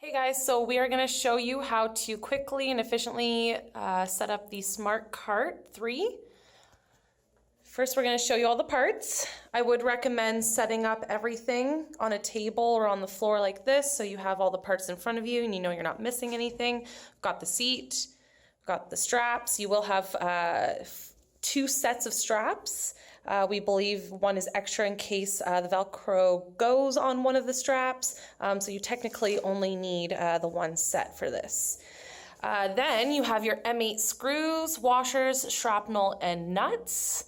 Hey guys, so we are going to show you how to quickly and efficiently set up the SmartKart 3. First, we're going to show you all the parts. I would recommend setting up everything on a table or on the floor like this so you have all the parts in front of you and you know you're not missing anything. We've got the seat, we've got the straps. You will have two sets of straps. We believe one is extra in case the Velcro goes on one of the straps, so you technically only need the one set for this. Then you have your M8 screws, washers, shrapnel, and nuts.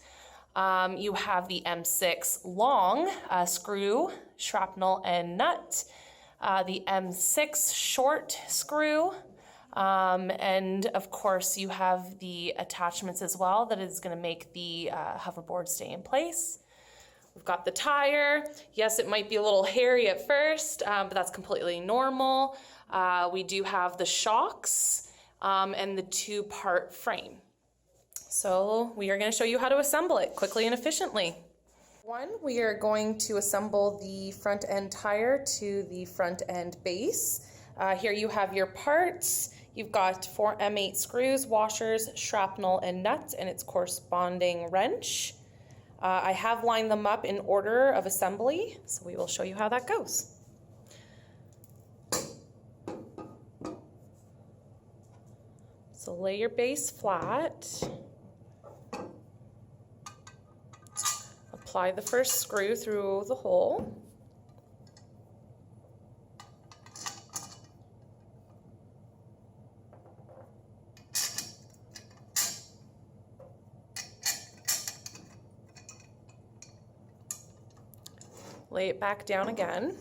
You have the M6 long screw, shrapnel, and nut, the M6 short screw, and of course you have the attachments as well that is going to make the hoverboard stay in place. We've got the tire. Yes, it might be a little hairy at first, but that's completely normal. We do have the shocks and the two-part frame. So we are going to show you how to assemble it quickly and efficiently. One, we are going to assemble the front end tire to the front end base. Here you have your parts. You've got 4 M8 screws, washers, shrapnel, and nuts, and its corresponding wrench. I have lined them up in order of assembly, so we will show you how that goes. So lay your base flat. Apply the first screw through the hole. Lay it back down again.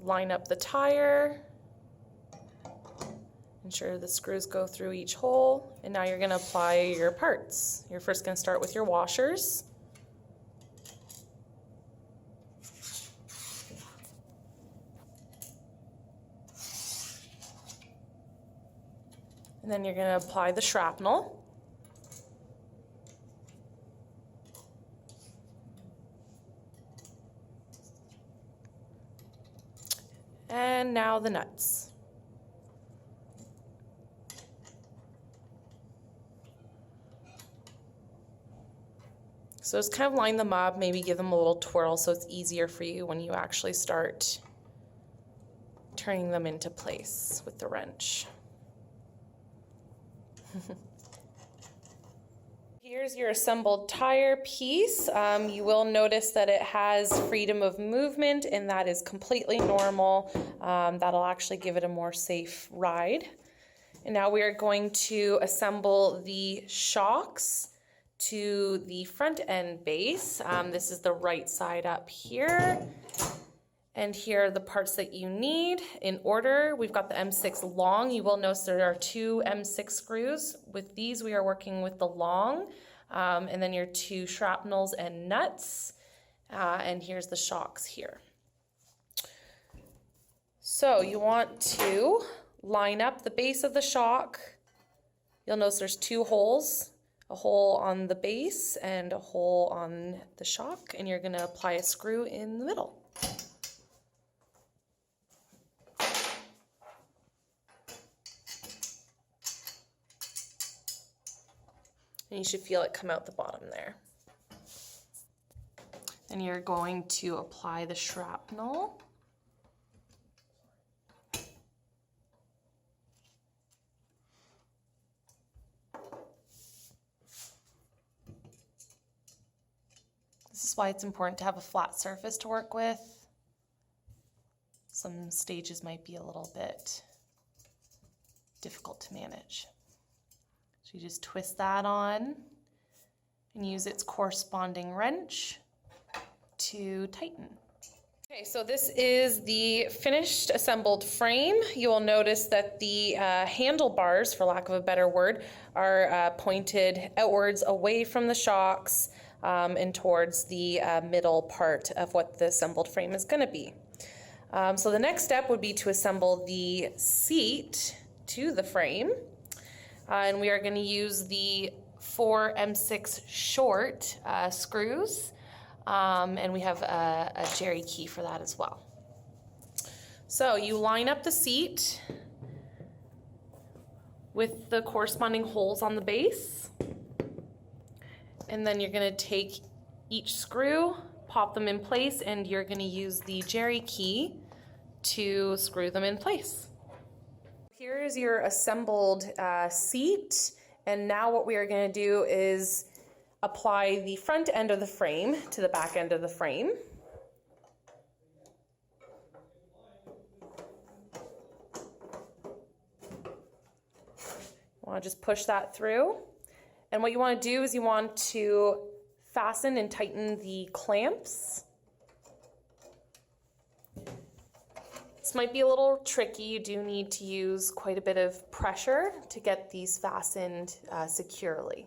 Line up the tire. Ensure the screws go through each hole, and now you're going to apply your parts. You're first going to start with your washers. And then you're going to apply the shrapnel. And now the nuts. So just kind of line them up, maybe give them a little twirl so it's easier for you when you actually start turning them into place with the wrench. Here's your assembled tire piece. You will notice that it has freedom of movement, and that is completely normal. That'll actually give it a more safe ride. And now we are going to assemble the shocks to the front end base. This is the right side up here. And here are the parts that you need in order. We've got the M6 long. You will notice there are 2 M6 screws. With these, we are working with the long, and then your 2 shrapnels and nuts. And here's the shocks here. So you want to line up the base of the shock. You'll notice there's 2 holes, a hole on the base and a hole on the shock, and you're going to apply a screw in the middle. And you should feel it come out the bottom there. Then you're going to apply the shrapnel. This is why it's important to have a flat surface to work with. Some stages might be a little bit difficult to manage. So you just twist that on and use its corresponding wrench to tighten. Okay, so this is the finished assembled frame. You will notice that the handlebars, for lack of a better word, are pointed outwards away from the shocks and towards the middle part of what the assembled frame is going to be. So the next step would be to assemble the seat to the frame. And we are going to use the 4 M6 short screws. and we have a jerry key for that as well. So you line up the seat with the corresponding holes on the base, and then you're going to take each screw, pop them in place, and you're going to use the jerry key to screw them in place. Here's your assembled seat, and now what we are going to do is apply the front end of the frame to the back end of the frame. You want to just push that through, and what you want to do is you want to fasten and tighten the clamps. This might be a little tricky. You do need to use quite a bit of pressure to get these fastened securely.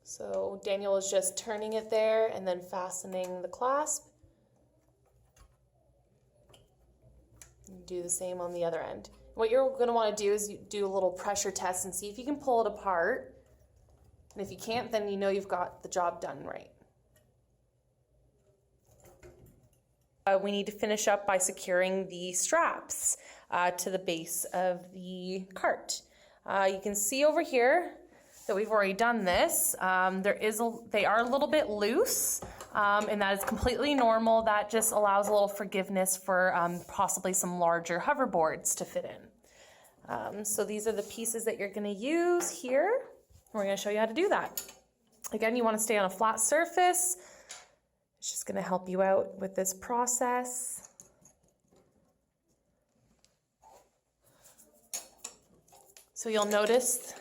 So Daniel is just turning it there and then fastening the clasp. Do the same on the other end. What you're going to want to do is you do a little pressure test and see if you can pull it apart. And if you can't, then you know you've got the job done right. We need to finish up by securing the straps to the base of the cart. You can see over here that we've already done this. They are a little bit loose, and that is completely normal. That just allows a little forgiveness for possibly some larger hoverboards to fit in. So these are the pieces that you're going to use here. We're going to show you how to do that. Again, you want to stay on a flat surface. It's just going to help you out with this process. So you'll notice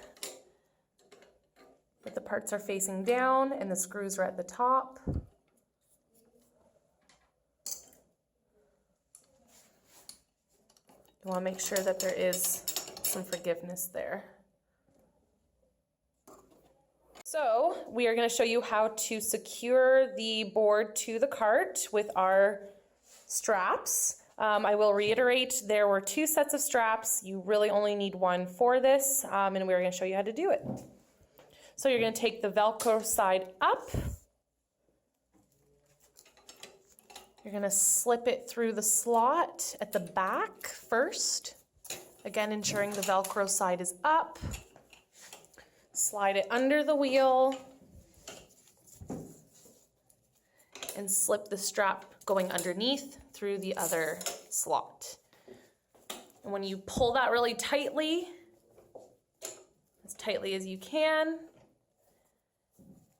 that the parts are facing down and the screws are at the top. You want to make sure that there is some forgiveness there. So we are going to show you how to secure the board to the cart with our straps. I will reiterate, there were 2 sets of straps. You really only need one for this, and we're going to show you how to do it. So you're going to take the Velcro side up. You're going to slip it through the slot at the back first. Again, ensuring the Velcro side is up. Slide it under the wheel and slip the strap going underneath through the other slot. And when you pull that really tightly, as tightly as you can,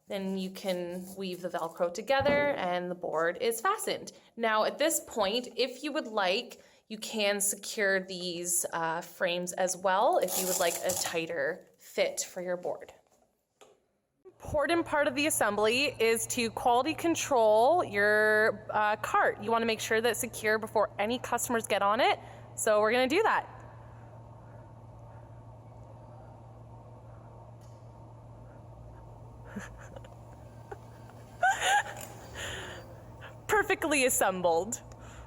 then you can weave the Velcro together and the board is fastened. Now at this point, if you would like, you can secure these frames as well if you would like a tighter fit for your board. Important part of the assembly is to quality control your cart. You want to make sure that it's secure before any customers get on it. So we're going to do that. Perfectly assembled.